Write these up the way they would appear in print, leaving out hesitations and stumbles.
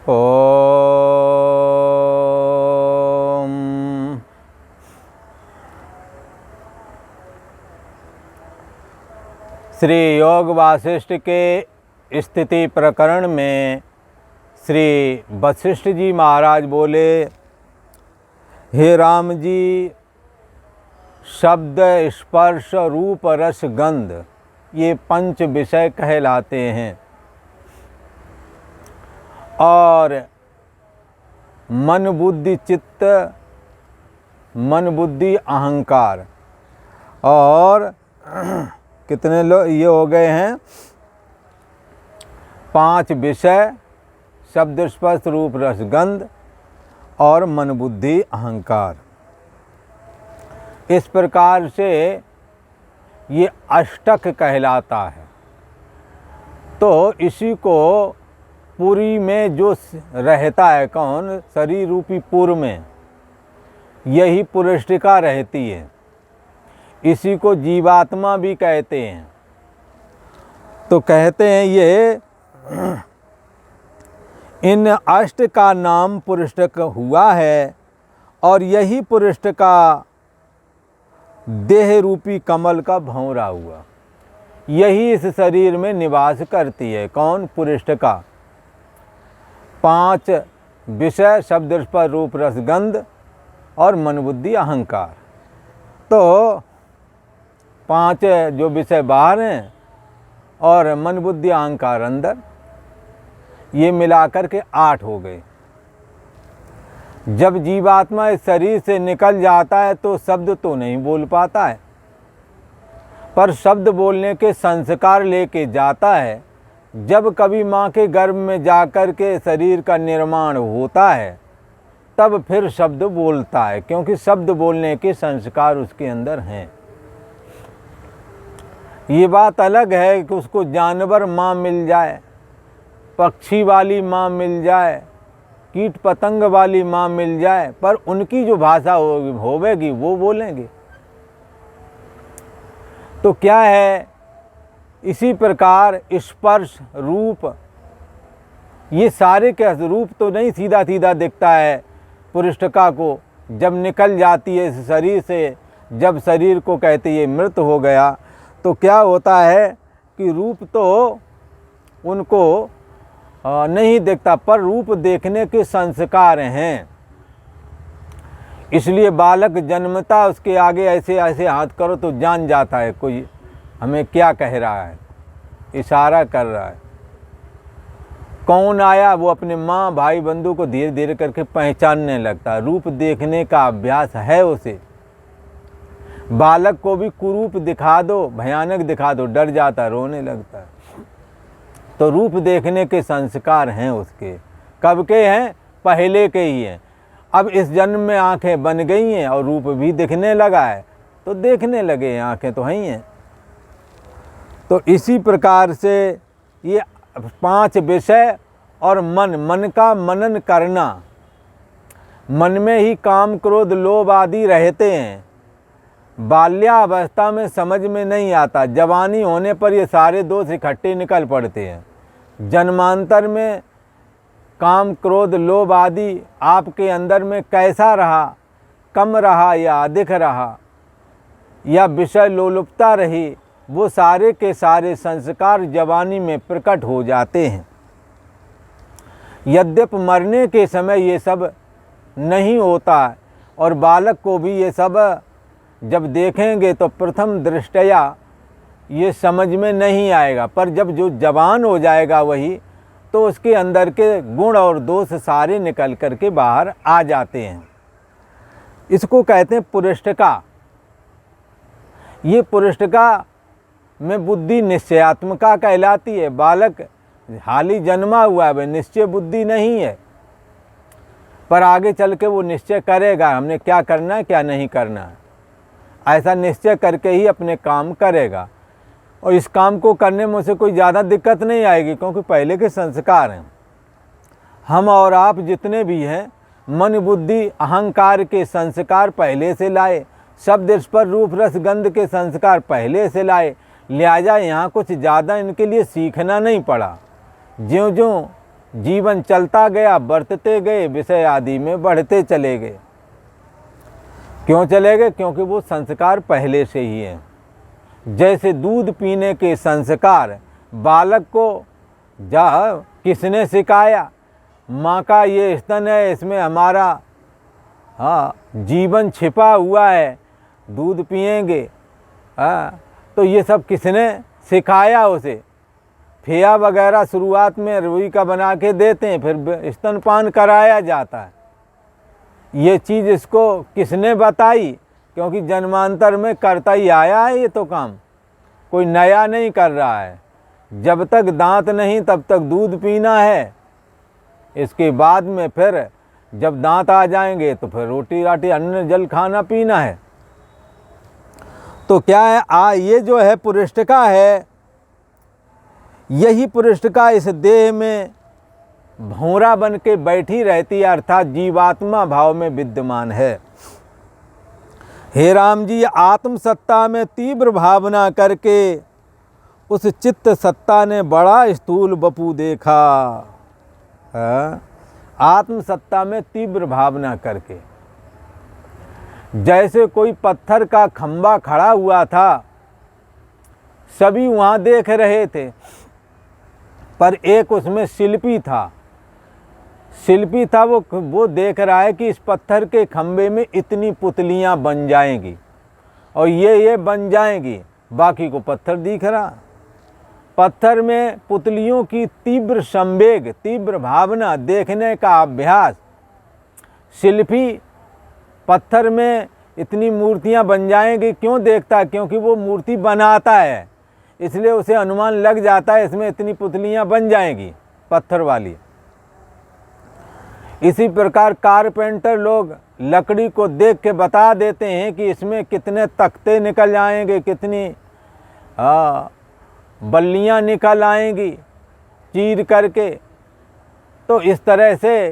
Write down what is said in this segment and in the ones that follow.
ओम। श्री योग वासिष्ठ के स्थिति प्रकरण में श्री वशिष्ठ जी महाराज बोले, हे राम जी, शब्द स्पर्श रूप रस गंध ये पंच विषय कहलाते हैं और मन बुद्धि चित्त, मन बुद्धि अहंकार, और कितने लोग ये हो गए हैं, 5 विषय, शब्द स्पर्श रूप रस गंध और मन बुद्धि अहंकार। इस प्रकार से ये अष्टक कहलाता है। तो इसी को पुरी में जो रहता है, कौन, शरीर रूपी पुर में यही पुरुषिका रहती है, इसी को जीवात्मा भी कहते हैं। तो कहते हैं ये इन अष्ट का नाम पुरुषिक हुआ है और यही पुरुषिका देह रूपी कमल का भंवरा हुआ, यही इस शरीर में निवास करती है। कौन, पुरुषिका। 5 विषय, शब्द स्पर्श रूप रस गंध और मन बुद्धि अहंकार। तो 5 जो विषय बाहर हैं और मन बुद्धि अहंकार अंदर, ये मिलाकर के 8 हो गए। जब जीवात्मा इस शरीर से निकल जाता है तो शब्द तो नहीं बोल पाता है, पर शब्द बोलने के संस्कार लेके जाता है। जब कभी माँ के गर्भ में जाकर के शरीर का निर्माण होता है तब फिर शब्द बोलता है, क्योंकि शब्द बोलने के संस्कार उसके अंदर हैं। ये बात अलग है कि उसको जानवर माँ मिल जाए, पक्षी वाली माँ मिल जाए, कीट पतंग वाली माँ मिल जाए, पर उनकी जो भाषा होवेगी वो बोलेंगे। तो क्या है, इसी प्रकार स्पर्श रूप, ये सारे के रूप तो नहीं सीधा सीधा दिखता है पुरुषिका को। जब निकल जाती है इस शरीर से, जब शरीर को कहते ये मृत हो गया, तो क्या होता है कि रूप तो उनको नहीं दिखता, पर रूप देखने के संस्कार हैं। इसलिए बालक जन्मता उसके आगे ऐसे ऐसे हाथ करो तो जान जाता है कोई हमें क्या कह रहा है, इशारा कर रहा है। कौन आया, वो अपने माँ भाई बंधु को धीरे धीरे करके पहचानने लगता है। रूप देखने का अभ्यास है उसे। बालक को भी कुरूप दिखा दो, भयानक दिखा दो, डर जाता, रोने लगता है। तो रूप देखने के संस्कार हैं उसके। कब के हैं? पहले के ही हैं। अब इस जन्म में आंखें बन गई हैं और रूप भी दिखने लगा है, तो देखने लगे हैं, आंखें तो हैं ही हैं। तो इसी प्रकार से ये 5 विषय और मन का मनन करना, मन में ही काम क्रोध लोभ आदि रहते हैं। बाल्यावस्था में समझ में नहीं आता, जवानी होने पर ये सारे दोष इकट्ठे निकल पड़ते हैं। जन्मांतर में काम क्रोध लोभ आदि आपके अंदर में कैसा रहा, कम रहा या अधिक रहा, या विषय लोलुपता रही, वो सारे के सारे संस्कार जवानी में प्रकट हो जाते हैं। यद्यपि मरने के समय ये सब नहीं होता है, और बालक को भी ये सब जब देखेंगे तो प्रथम दृष्टया ये समझ में नहीं आएगा, पर जब जो जवान हो जाएगा वही, तो उसके अंदर के गुण और दोष सारे निकल करके बाहर आ जाते हैं। इसको कहते हैं पुरुषिका। ये पुरुषिका में बुद्धि निश्चयात्मका कहलाती है। बालक हाल ही जन्मा हुआ है, वह निश्चय बुद्धि नहीं है, पर आगे चल के वो निश्चय करेगा हमने क्या करना है क्या नहीं करना है। ऐसा निश्चय करके ही अपने काम करेगा, और इस काम को करने में उसे कोई ज़्यादा दिक्कत नहीं आएगी, क्योंकि पहले के संस्कार हैं। हम और आप जितने भी हैं, मन बुद्धि अहंकार के संस्कार पहले से लाए, शब्द स्पर्श रूप रस गंध के संस्कार पहले से लाए, लिहाजा यहाँ कुछ ज़्यादा इनके लिए सीखना नहीं पड़ा। ज्यों ज्यों जीवन चलता गया, बरतते गए, विषय आदि में बढ़ते चले गए। क्यों चले गए? क्योंकि वो संस्कार पहले से ही हैं। जैसे दूध पीने के संस्कार बालक को किसने सिखाया? माँ का ये स्तन है, इसमें हमारा जीवन छिपा हुआ है, दूध पिएंगे। तो ये सब किसने सिखाया उसे? फेया वगैरह शुरुआत में रुई का बना के देते हैं, फिर स्तनपान कराया जाता है। ये चीज़ इसको किसने बताई? क्योंकि जन्मांतर में करता ही आया है ये तो काम, कोई नया नहीं कर रहा है। जब तक दांत नहीं तब तक दूध पीना है, इसके बाद में फिर जब दांत आ जाएंगे तो फिर रोटी राटी अन्न जल खाना पीना है। तो क्या है, ये जो है पुरुषिका है, यही पुरुषिका इस देह में भौरा बन के बैठी रहती है, अर्थात जीवात्मा भाव में विद्यमान है। हे राम जी, आत्म सत्ता में तीव्र भावना करके उस चित्त सत्ता ने बड़ा स्थूल बपू देखा। आत्म सत्ता में तीव्र भावना करके, जैसे कोई पत्थर का खंबा खड़ा हुआ था, सभी वहाँ देख रहे थे, पर एक उसमें शिल्पी था। वो देख रहा है कि इस पत्थर के खंबे में इतनी पुतलियाँ बन जाएंगी और ये बन जाएंगी, बाकी को पत्थर दिख रहा। पत्थर में पुतलियों की तीव्र संवेग, तीव्र भावना, देखने का अभ्यास। शिल्पी पत्थर में इतनी मूर्तियाँ बन जाएंगी क्यों देखता? क्योंकि वो मूर्ति बनाता है, इसलिए उसे अनुमान लग जाता है इसमें इतनी पुतलियाँ बन जाएंगी पत्थर वाली। इसी प्रकार कारपेंटर लोग लकड़ी को देख के बता देते हैं कि इसमें कितने तख्ते निकल आएंगे, कितनी बल्लियाँ निकल आएंगी चीर करके। तो इस तरह से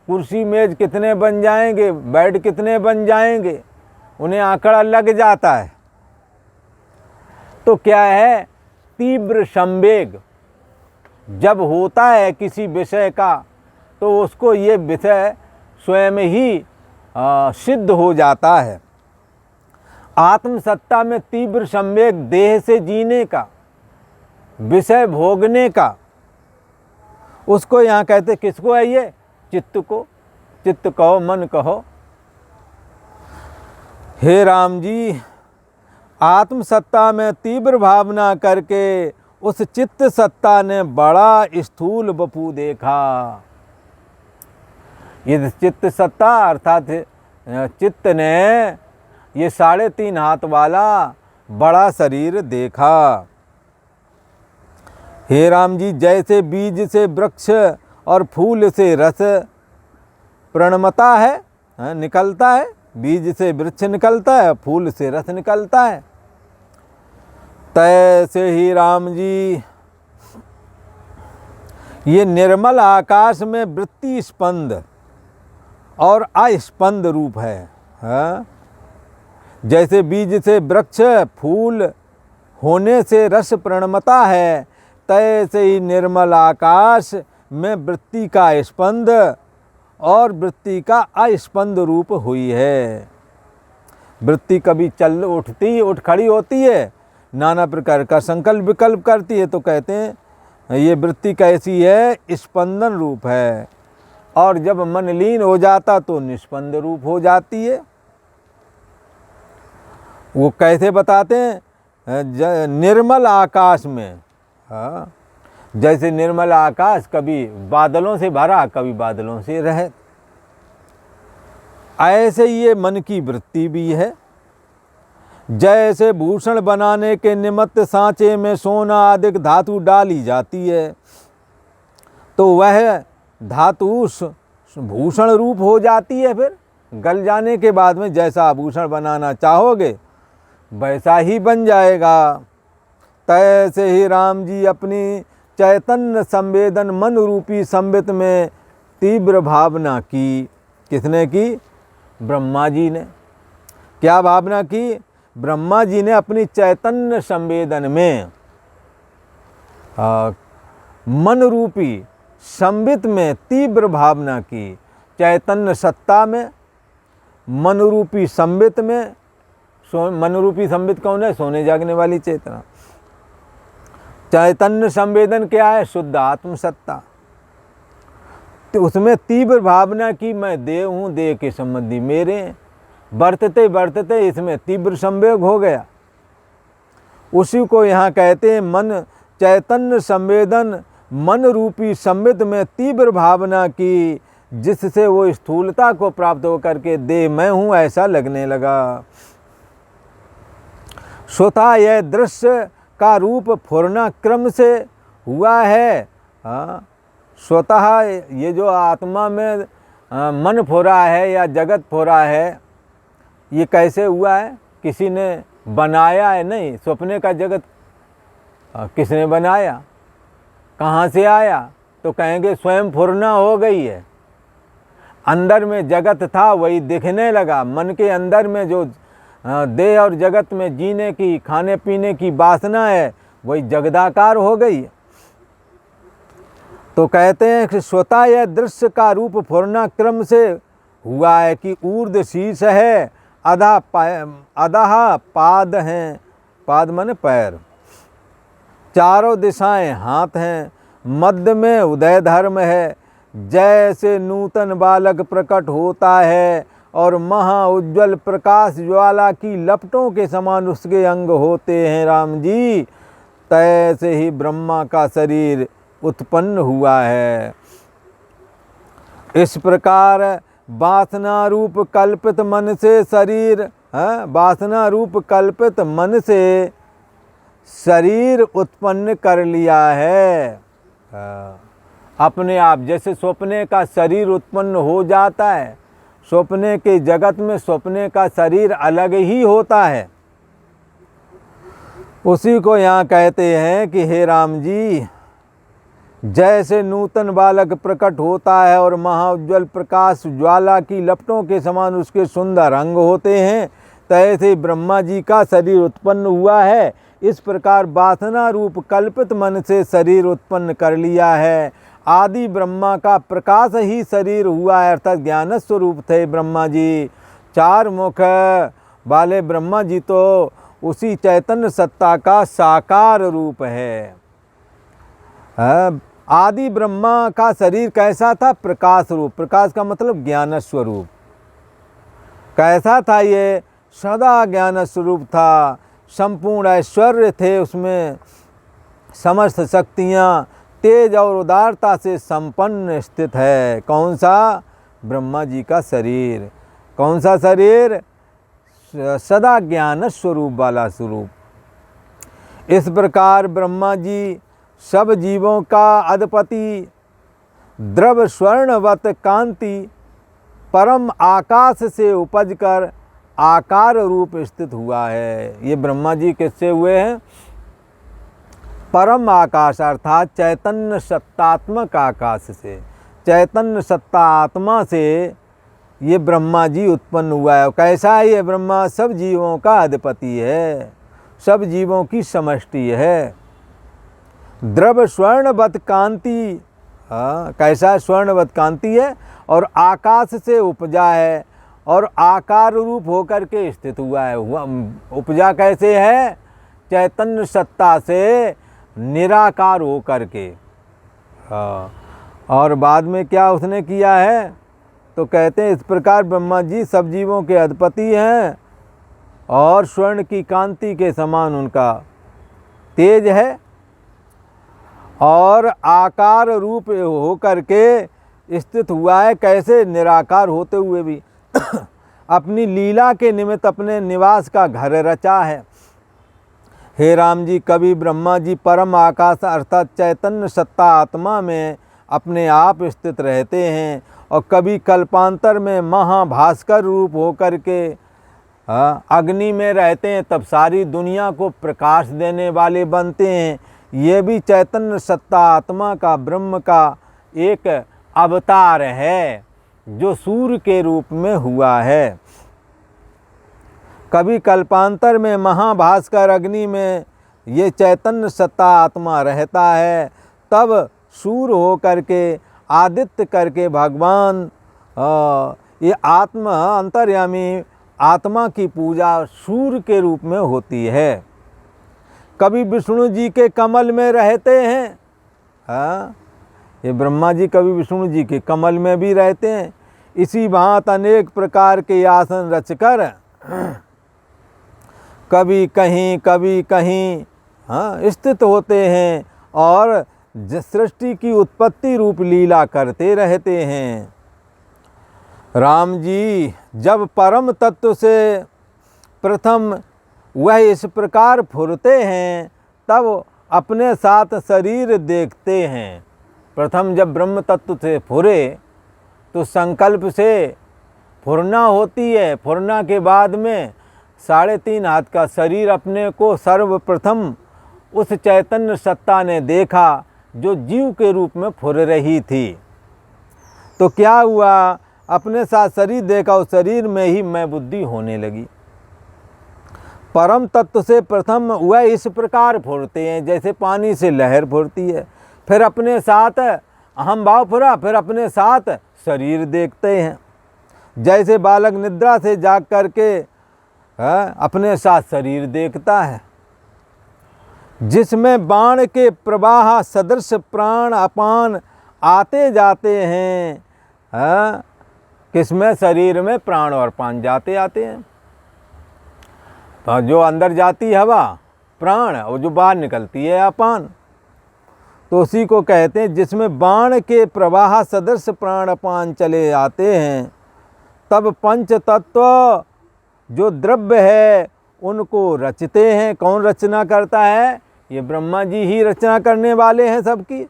कुर्सी मेज कितने बन जाएंगे, बेड कितने बन जाएंगे, उन्हें आंकड़ा लग जाता है। तो क्या है, तीव्र संवेग जब होता है किसी विषय का, तो उसको ये विषय स्वयं ही सिद्ध हो जाता है। आत्मसत्ता में तीव्र संवेग देह से जीने का, विषय भोगने का, उसको यहाँ कहते किसको है? ये चित्त को। चित्त कहो, मन कहो। हे राम जी, आत्मसत्ता में तीव्र भावना करके उस चित्त सत्ता ने बड़ा स्थूल बपू देखा। ये चित्त सत्ता अर्थात चित्त ने ये 3.5 हाथ वाला बड़ा शरीर देखा। हे राम जी, जैसे बीज से वृक्ष और फूल से रस प्रणमता है, निकलता है, बीज से वृक्ष निकलता है, फूल से रस निकलता है, तैसे ही राम जी ये निर्मल आकाश में वृत्ति स्पंद और अस्पंद रूप है। जैसे बीज से वृक्ष, फूल होने से रस प्रणमता है, तैसे ही निर्मल आकाश में वृत्ति का स्पंद और वृत्ति का अस्पंद रूप हुई है। वृत्ति कभी उठ खड़ी होती है, नाना प्रकार का संकल्प विकल्प करती है, तो कहते हैं ये वृत्ति कैसी है? स्पंदन रूप है। और जब मन लीन हो जाता तो निस्पंद रूप हो जाती है। वो कैसे बताते हैं? निर्मल आकाश में, जैसे निर्मल आकाश कभी बादलों से भरा, कभी बादलों से रहित, ऐसे ये मन की वृत्ति भी है। जैसे भूषण बनाने के निमित्त सांचे में सोना आदि धातु डाली जाती है, तो वह धातु भूषण रूप हो जाती है। फिर गल जाने के बाद में जैसा आभूषण बनाना चाहोगे वैसा ही बन जाएगा। तैसे ही राम जी अपनी चैतन्य संवेदन मन रूपी संवित में तीव्र भावना की। किसने की? ब्रह्मा जी ने। क्या भावना की? ब्रह्मा जी ने अपनी चैतन्य संवेदन में मन रूपी संबित में तीव्र भावना की। चैतन्य सत्ता में, मन रूपी संबित में, मन रूपी संबित कौन है? सोने जागने वाली चेतना। चैतन्य संवेदन क्या है? शुद्ध आत्म सत्ता। तो उसमें तीव्र भावना की मैं देह हूँ, देह के संबंधी मेरे हैं। बरतते बरतते इसमें तीव्र संवेग हो गया। उसी को यहाँ कहते हैं मन चैतन्य संवेदन, मन रूपी संबित में तीव्र भावना की, जिससे वो स्थूलता को प्राप्त होकर के देह मैं हूँ ऐसा लगने लगा। स्वतः यह दृश्य का रूप फुरना क्रम से हुआ है। स्वतः ये जो आत्मा में मन फुरा है या जगत फुरा है, ये कैसे हुआ है? किसी ने बनाया है? नहीं। सपने का जगत किसने बनाया? कहाँ से आया? तो कहेंगे स्वयं फुरना हो गई है। अंदर में जगत था वही दिखने लगा। मन के अंदर में जो देह और जगत में जीने की, खाने पीने की वासना है, वही जगदाकार हो गई। तो कहते हैं कि स्वतः यह दृश्य का रूप फुरना क्रम से हुआ है कि ऊर्ध्व शीर्ष है, अधः पाद हैं, पाद माने पैर, चारों दिशाएं हाथ हैं, मध्य में उदय धर्म है। जैसे नूतन बालक प्रकट होता है और महा उज्ज्वल प्रकाश ज्वाला की लपटों के समान उसके अंग होते हैं राम जी, तैसे ही ब्रह्मा का शरीर उत्पन्न हुआ है। इस प्रकार वासना रूप कल्पित मन से शरीर, वासना रूप कल्पित मन से शरीर उत्पन्न कर लिया है अपने आप। जैसे सपने का शरीर उत्पन्न हो जाता है, सपने के जगत में सपने का शरीर अलग ही होता है। उसी को यहाँ कहते हैं कि हे राम जी, जैसे नूतन बालक प्रकट होता है और महाउज्ज्वल प्रकाश ज्वाला की लपटों के समान उसके सुंदर अंग होते हैं, तैसे ब्रह्मा जी का शरीर उत्पन्न हुआ है। इस प्रकार वासना रूप कल्पित मन से शरीर उत्पन्न कर लिया है। आदि ब्रह्मा का प्रकाश ही शरीर हुआ है, अर्थात ज्ञान स्वरूप थे ब्रह्मा जी। चार मुख वाले ब्रह्मा जी तो उसी चैतन्य सत्ता का साकार रूप है। आदि ब्रह्मा का शरीर कैसा था? प्रकाश रूप। प्रकाश का मतलब ज्ञान स्वरूप। कैसा था ये? सदा ज्ञान स्वरूप था। संपूर्ण ऐश्वर्य थे उसमें, समस्त शक्तियाँ तेज और उदारता से संपन्न स्थित है। कौन सा? ब्रह्मा जी का शरीर। कौन सा शरीर? सदा ज्ञान स्वरूप वाला स्वरूप। इस प्रकार ब्रह्मा जी सब जीवों का अधिपति, द्रव स्वर्णवत कांति परम आकाश से उपज कर आकार रूप स्थित हुआ है। ये ब्रह्मा जी किससे हुए हैं? परम आकाश अर्थात चैतन्य सत्तात्मक आकाश से, चैतन्य सत्ता आत्मा से ये ब्रह्मा जी उत्पन्न हुआ है। कैसा है ये ब्रह्मा? सब जीवों का अधिपति है, सब जीवों की समष्टि है। द्रव स्वर्णवत कांति, कैसा स्वर्णवत कांति है और आकाश से उपजा है और आकार रूप होकर के स्थित हुआ है। उपजा कैसे है? चैतन्य सत्ता से निराकार होकर के। और बाद में क्या उसने किया है? तो कहते हैं इस प्रकार ब्रह्मा जी सब जीवों के अधिपति हैं और स्वर्ण की कांति के समान उनका तेज है और आकार रूप होकर के स्थित हुआ है। कैसे? निराकार होते हुए भी अपनी लीला के निमित्त अपने निवास का घर रचा है। हे राम जी, कभी ब्रह्मा जी परम आकाश अर्थात चैतन्य सत्ता आत्मा में अपने आप स्थित रहते हैं और कभी कल्पांतर में महाभास्कर रूप होकर के अग्नि में रहते हैं, तब सारी दुनिया को प्रकाश देने वाले बनते हैं। ये भी चैतन्य सत्ता आत्मा का, ब्रह्म का एक अवतार है जो सूर्य के रूप में हुआ है। कभी कल्पांतर में महाभास्कर अग्नि में ये चैतन्य सत्ता आत्मा रहता है, तब सूर्य हो करके, आदित्य करके भगवान ये आत्मा अंतर्यामी आत्मा की पूजा सूर्य के रूप में होती है। कभी विष्णु जी के कमल में रहते हैं, हाँ, ये ब्रह्मा जी कभी विष्णु जी के कमल में भी रहते हैं। इसी भांत अनेक प्रकार के आसन रचकर कभी कहीं हाँ स्थित होते हैं और सृष्टि की उत्पत्ति रूप लीला करते रहते हैं। राम जी जब परम तत्व से प्रथम वह इस प्रकार फुरते हैं तब अपने साथ शरीर देखते हैं। प्रथम जब ब्रह्म तत्व से फुरे तो संकल्प से फुरना होती है। फुरना के बाद में 3.5 हाथ का शरीर अपने को सर्वप्रथम उस चैतन्य सत्ता ने देखा जो जीव के रूप में फुर रही थी। तो क्या हुआ, अपने साथ शरीर देखा, उस शरीर में ही मैं बुद्धि होने लगी। परम तत्व से प्रथम वह इस प्रकार फुरते हैं जैसे पानी से लहर फुरती है। फिर अपने साथ अहम भाव फुरा, फिर अपने साथ शरीर देखते हैं। जैसे बालक निद्रा से जाग करके अपने साथ शरीर देखता है, जिसमें बाण के प्रवाह सदृश प्राण अपान आते जाते हैं। किसमें? शरीर में प्राण और पान जाते आते हैं। तो जो अंदर जाती हवा प्राण और जो बाहर निकलती है अपान, तो उसी को कहते हैं जिसमें बाण के प्रवाह सदृश प्राण अपान चले आते हैं। तब पंच तत्व जो द्रव्य है उनको रचते हैं। कौन रचना करता है? ये ब्रह्मा जी ही रचना करने वाले हैं सबकी।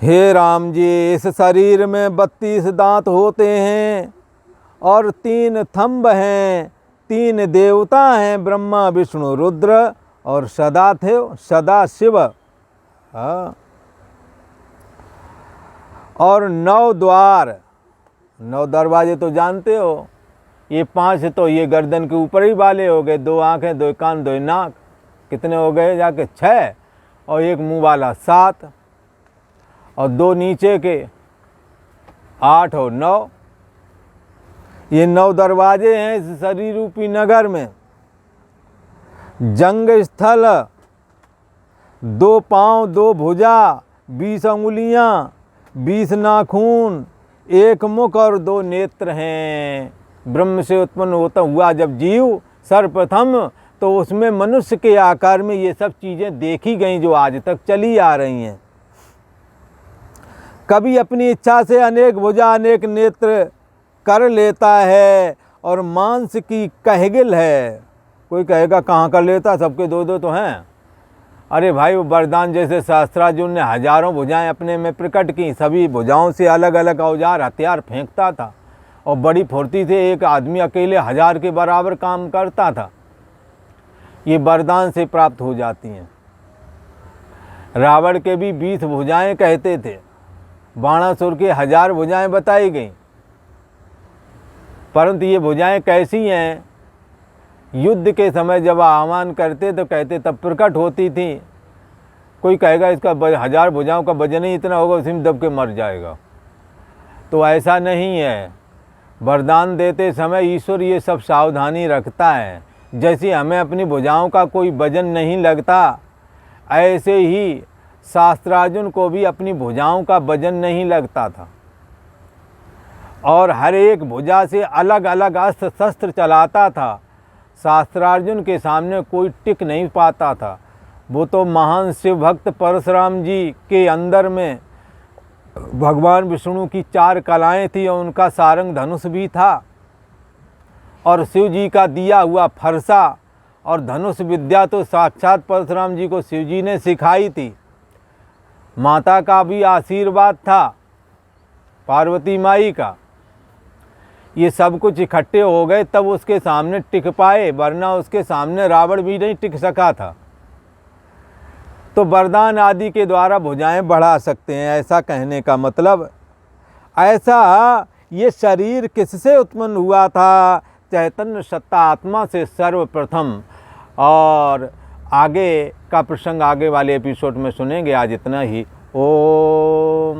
हे राम जी, इस शरीर में 32 दांत होते हैं और 3 थंब हैं। 3 देवता हैं, ब्रह्मा विष्णु रुद्र और सदा शिव। और 9 द्वार, 9 दरवाजे तो जानते हो। ये 5 तो ये गर्दन के ऊपर ही वाले हो गए, 2 आँखें 2 कान 2 नाक, कितने हो गए जाके 6, और एक मुंह वाला 7, और 2 नीचे के 8 और 9। ये 9 दरवाजे हैं इस शरीर रूपी नगर में। जंग स्थल, 2 पाँव 2 भुजा, 20 अंगुलियाँ, 20 नाखून, 1 मुख और 2 नेत्र हैं। ब्रह्म से उत्पन्न होता हुआ जब जीव सर्वप्रथम, तो उसमें मनुष्य के आकार में ये सब चीज़ें देखी गई जो आज तक चली आ रही हैं। कभी अपनी इच्छा से अनेक भुजा अनेक नेत्र कर लेता है और मांस की कहगिल है। कोई कहेगा कहाँ कर लेता, सबके 2-2 तो हैं। अरे भाई, वो वरदान जैसे शास्त्रार्जुन ने हजारों भुजाएं अपने में प्रकट की, सभी भुजाओं से अलग अलग औजार हथियार फेंकता था और बड़ी फुर्ती से एक आदमी अकेले 1000 के बराबर काम करता था। ये वरदान से प्राप्त हो जाती हैं। रावण के भी 20 भुजाएं कहते थे, बाणासुर के 1000 भुजाएं बताई गई। परंतु ये भुजाएं कैसी हैं? युद्ध के समय जब आह्वान करते तो कहते तब प्रकट होती थी। कोई कहेगा इसका 1000 भुजाओं का वजन ही इतना होगा, उसी में दब के मर जाएगा। तो ऐसा नहीं है। वरदान देते समय ईश्वर ये सब सावधानी रखता है। जैसे हमें अपनी भुजाओं का कोई वजन नहीं लगता, ऐसे ही शास्त्रार्जुन को भी अपनी भुजाओं का वजन नहीं लगता था और हर एक भुजा से अलग अलग अस्त्र शस्त्र चलाता था। शास्त्रार्जुन के सामने कोई टिक नहीं पाता था। वो तो महान शिव भक्त परशुराम जी के अंदर में भगवान विष्णु की 4 कलाएं थी और उनका सारंग धनुष भी था, और शिव जी का दिया हुआ फरसा और धनुष विद्या तो साक्षात परशुराम जी को शिव जी ने सिखाई थी। माता का भी आशीर्वाद था, पार्वती माई का। ये सब कुछ इकट्ठे हो गए तब उसके सामने टिक पाए, वरना उसके सामने रावण भी नहीं टिक सका था। तो वरदान आदि के द्वारा भुजाएं बढ़ा सकते हैं, ऐसा कहने का मतलब। ऐसा ये शरीर किससे उत्पन्न हुआ था? चैतन्य सत्ता आत्मा से सर्वप्रथम। और आगे का प्रसंग आगे वाले एपिसोड में सुनेंगे। आज इतना ही। ओम।